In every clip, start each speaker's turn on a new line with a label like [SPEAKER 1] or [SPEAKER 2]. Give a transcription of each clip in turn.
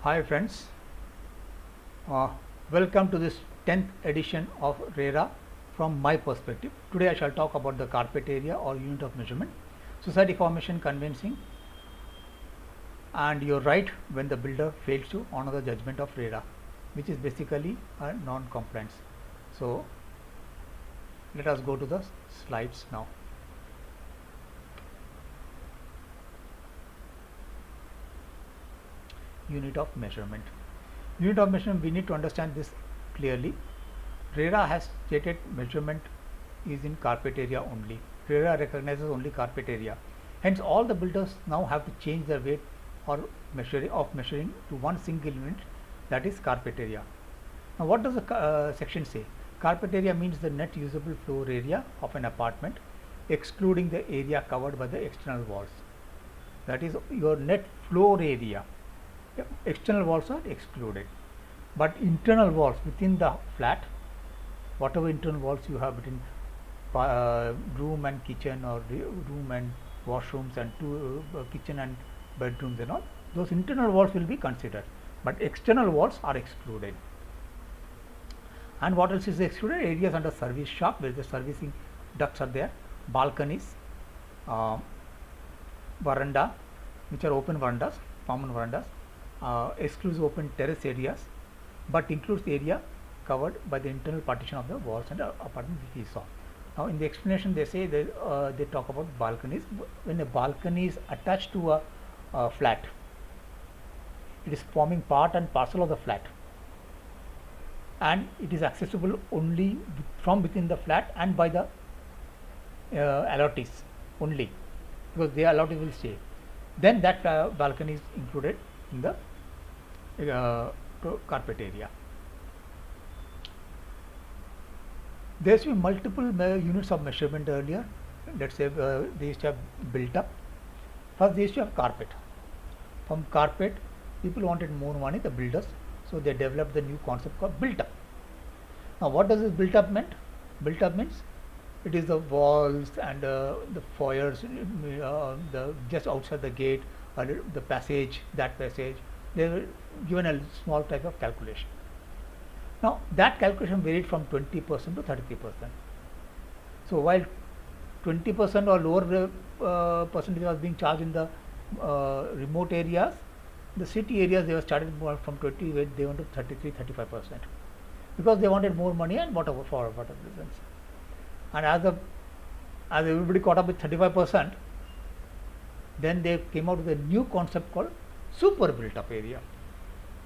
[SPEAKER 1] Hi friends, uh, welcome to this 10th edition of RERA from my perspective. Today I shall talk about the carpet area or unit of measurement, society formation convincing, and your right when the builder fails to honor the judgment of RERA, which is basically a non-compliance. So let us go to the slides now. Unit of measurement. Unit of measurement, we need to understand this clearly. RERA has stated measurement is in carpet area only. RERA recognizes only carpet area. Hence, all the builders now have to change their weight or measuring to one single unit, that is carpet area. Now, what does the section say? Carpet area means the net usable floor area of an apartment, excluding the area covered by the external walls. That is your net floor area. External walls are excluded, but internal walls within the flat, whatever internal walls you have between room and kitchen, or room and washrooms, and kitchen and bedrooms and all, those internal walls will be considered, but external walls are excluded. And what else is excluded? Areas under service shop where the servicing ducts are there, balconies, veranda, which are open verandas, common verandas, excludes open terrace areas, but includes the area covered by the internal partition of the walls and apartment which we saw. Now, in the explanation, they say they talk about balconies. When a balcony is attached to a flat, it is forming part and parcel of the flat, and it is accessible only from within the flat and by the allottees only, because the allottees will stay. Then that balcony is included in the carpet area. There used to be multiple units of measurement earlier. Let's say they used to have built up. First, they used to have carpet. From carpet, people wanted more money, the builders, so they developed the new concept called built up. Now, what does this built up mean? Built up means it is the walls and the foyers, the just outside the gate, or the passage, that passage. They were given a small type of calculation. Now, that calculation varied from 20% to 33%. So, while 20% or lower percentage was being charged in the remote areas, the city areas they were started from 20, they went to 33-35%, because they wanted more money and whatever for whatever reasons. And as everybody caught up with 35%, then they came out with a new concept called super built up area.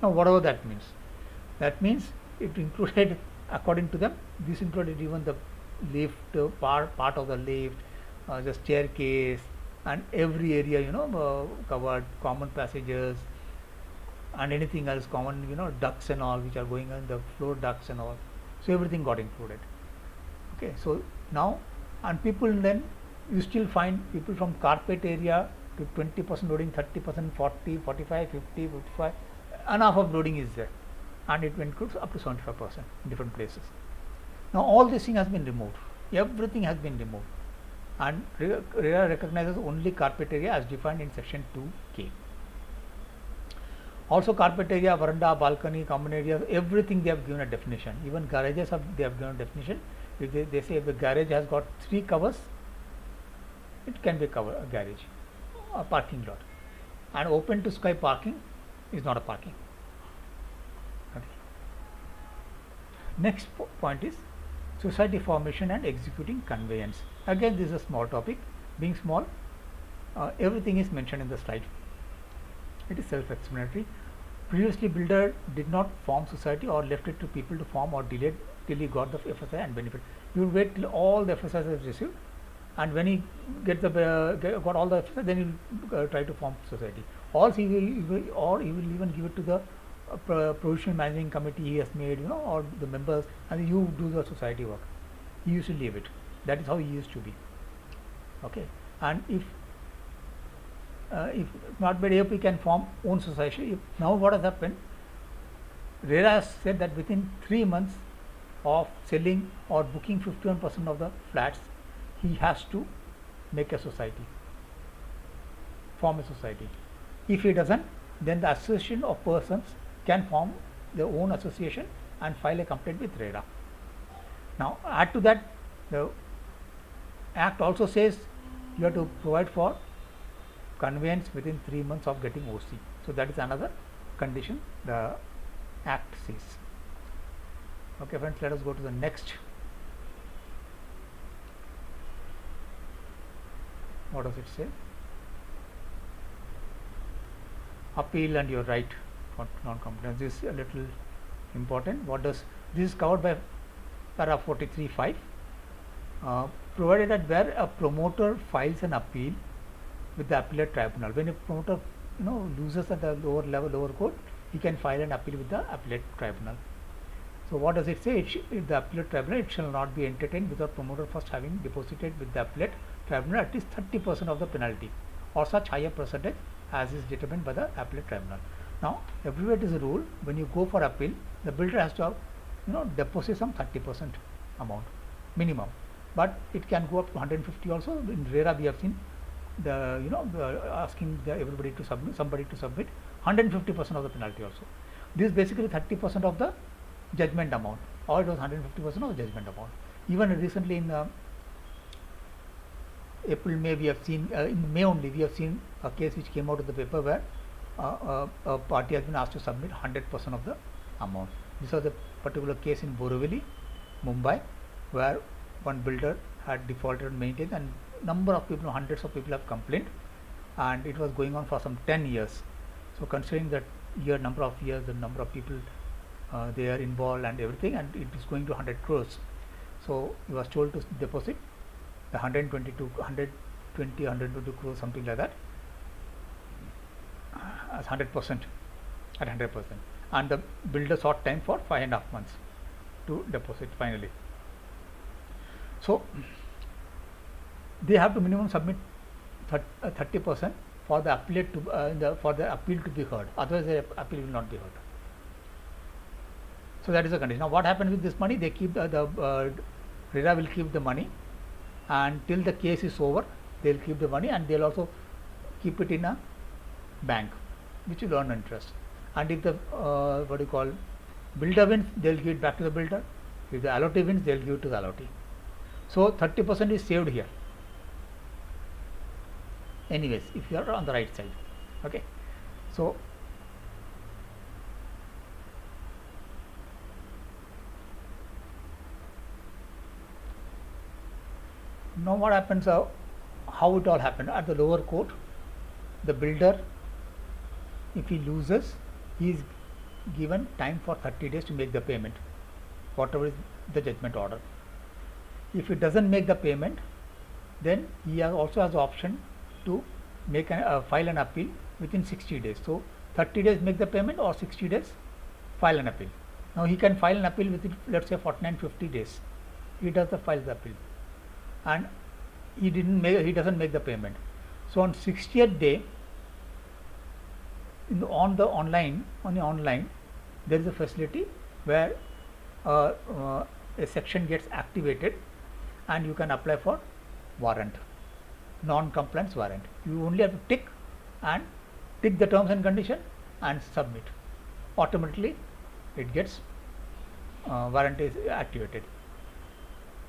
[SPEAKER 1] Now, whatever that means it included, according to them, this included even the lift, part of the lift, the staircase, and every area covered, common passages and anything else common, ducts and all which are going on, the floor ducts and all. So everything got included. Okay, so now, and people, then you still find people from carpet area to 20% loading, 30%, 40, 45, 50, 55, enough of loading is there, and it includes up to 75% in different places. Now, all this thing has been removed, everything has been removed, and RERA recognizes only carpet area as defined in section 2K. Also, carpet area, veranda, balcony, common areas, everything they have given a definition. Even garages they have given a definition. If they say if the garage has got 3 covers, it can be a garage, a parking lot, and open to sky parking is not a parking. Okay. Next point is society formation and executing conveyance. Again, this is a small topic. Being small, everything is mentioned in the slide. It is self-explanatory. Previously, builder did not form society or left it to people to form, or delayed till he got the FSI and benefit. You will wait till all the FSIs is received, and when he got all the FSI, then he will try to form society. Or he will even give it to the provisional managing committee he has made, or the members, and you do the society work. He used to leave it. That is how he used to be. Okay, and if not made up, we can form own society. Now, what has happened? RERA has said that within 3 months of selling or booking 51% of the flats, he has to make a society, form a society. If he doesn't, then the association of persons can form their own association and file a complaint with RERA. Now add to that, the Act also says you have to provide for conveyance within 3 months of getting OC. So that is another condition the Act says. Okay friends, let us go to the next. What does it say? Appeal and your right for non-compliance. This is a little important. What does this is covered by para 43(5). Provided that where a promoter files an appeal with the appellate tribunal, when a promoter loses at the lower level, lower court, he can file an appeal with the appellate tribunal. So what does it say? The appellate tribunal, it shall not be entertained without promoter first having deposited with the appellate tribunal at least 30% of the penalty or such higher percentage as is determined by the appellate tribunal. Now everywhere it is a rule, when you go for appeal, the builder has to have deposit some 30% amount minimum, but it can go up to 150 also. In RERA we have seen the asking everybody to submit, somebody to submit 150% of the penalty also. This is basically 30% of the judgment amount, or it was 150% of the judgment amount. Even recently in April, May, we have seen in May only we have seen a case which came out of the paper where a party has been asked to submit 100% of the amount. This was a particular case in Borivali, Mumbai, where one builder had defaulted many times, and number of people, hundreds of people have complained, and it was going on for some 10 years. So considering that number of years, the number of people they are involved and everything, and it is going to 100 crores. So he was told to deposit the 122 crores, something like that, as 100% at 100%, and the builder sought time for 5.5 months to deposit finally. So they have to minimum submit 30% for the appellate to for the appeal to be heard. Otherwise, the appeal will not be heard. So that is the condition. Now, what happens with this money? They keep the RERA will keep the money, and till the case is over, they will keep the money, and they will also keep it in a bank, which will earn interest. And if the builder wins, they will give it back to the builder. If the allotee wins, they will give it to the allotee. So 30% is saved here. Anyways, if you are on the right side, okay. So now what happens? How it all happened at the lower court? The builder, if he loses, he is given time for 30 days to make the payment, whatever is the judgment order. If he doesn't make the payment, then he also has the option to make file an appeal within 60 days. So 30 days make the payment, or 60 days file an appeal. Now he can file an appeal within, let's say, 49-50 days. He does file the appeal, and he doesn't make the payment. So on 60th day, on the online, there is a facility where a section gets activated, and you can apply for warrant, non-compliance warrant. You only have to tick the terms and condition and submit. Automatically, it gets warrant is activated.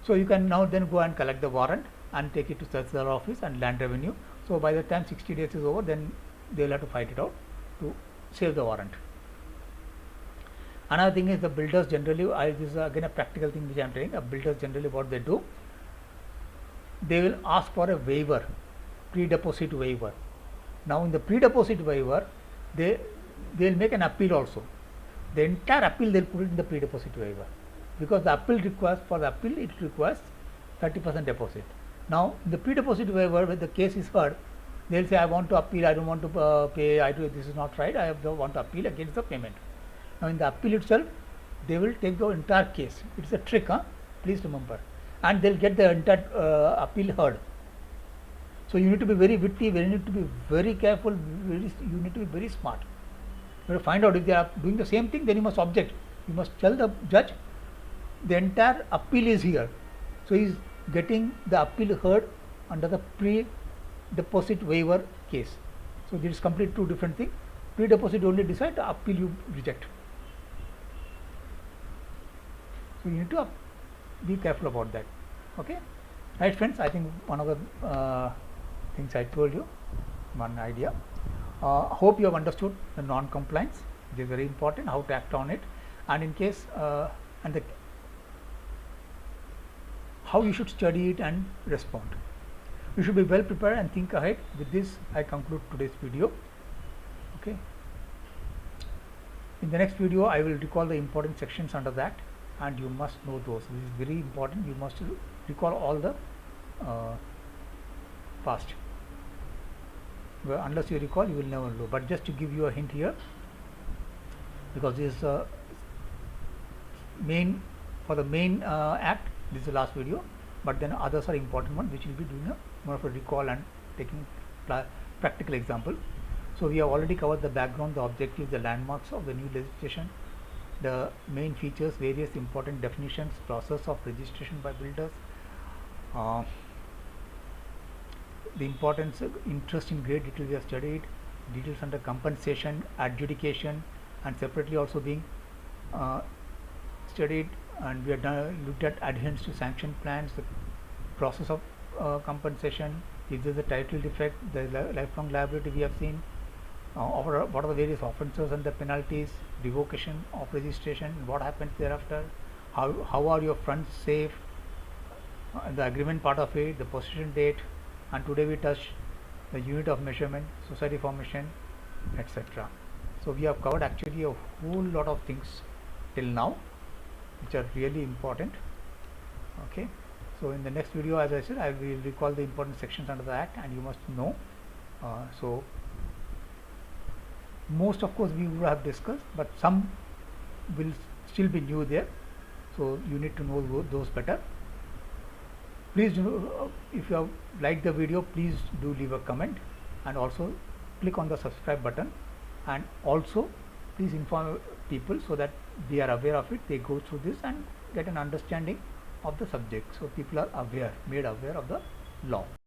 [SPEAKER 1] So you can now then go and collect the warrant and take it to Tehsil office and land revenue. So by the time 60 days is over, then they will have to fight it out to save the warrant. Another thing is the builders generally, this is again a practical thing which I am saying. Builders generally what they do, they will ask for a waiver, pre-deposit waiver. Now in the pre-deposit waiver, they will make an appeal also. The entire appeal they will put it in the pre-deposit waiver, because the appeal requires, for the appeal it requires 30% deposit. Now in the pre-deposit waiver, when the case is heard, they will say, I want to appeal, I don't want to pay, this is not right, I want to appeal against the payment. Now in the appeal itself, they will take the entire case. It is a trick, please remember, and they will get the entire appeal heard. So you need to be very witty, you need to be very careful, you need to be very smart. You have to find out if they are doing the same thing, then you must object. You must tell the judge the entire appeal is here. So he is getting the appeal heard under the pre-deposit waiver case. So this is completely two different things. Pre-deposit only decide, appeal you reject. So you need to be careful about that. Okay, right friends, I think one of the things I told you, one idea. Hope you have understood the non-compliance. It is very important how to act on it, and in case how you should study it and respond. You should be well prepared and think ahead. With this, I conclude today's video. Okay. In the next video, I will recall the important sections under that, and you must know those. This is very important. You must recall all the past. Well, unless you recall, you will never know. But just to give you a hint here, because this is for the main act, this is the last video, but then others are important ones, which will be doing more of a recall and taking practical example. So we have already covered the background, the objectives, the landmarks of the new legislation, the main features, various important definitions, process of registration by builders, the importance, interest in great detail we have studied, details under compensation, adjudication, and separately also being studied, and we have looked at adherence to sanction plans, the process of compensation, if there is a title defect, the lifelong liability we have seen, what are the various offences and the penalties, revocation of registration, what happens thereafter, how are your funds safe, the agreement part of it, the possession date, and today we touch the unit of measurement, society formation, etc. So we have covered actually a whole lot of things till now, which are really important. Okay, so in the next video, as I said, I will recall the important sections under the act, and you must know. So most of course we would have discussed, but some will still be new there, so you need to know those better. Please do, if you have liked the video, please do leave a comment, and also click on the subscribe button, and also please inform people so that they are aware of it, they go through this and get an understanding of the subject, so people are made aware of the law.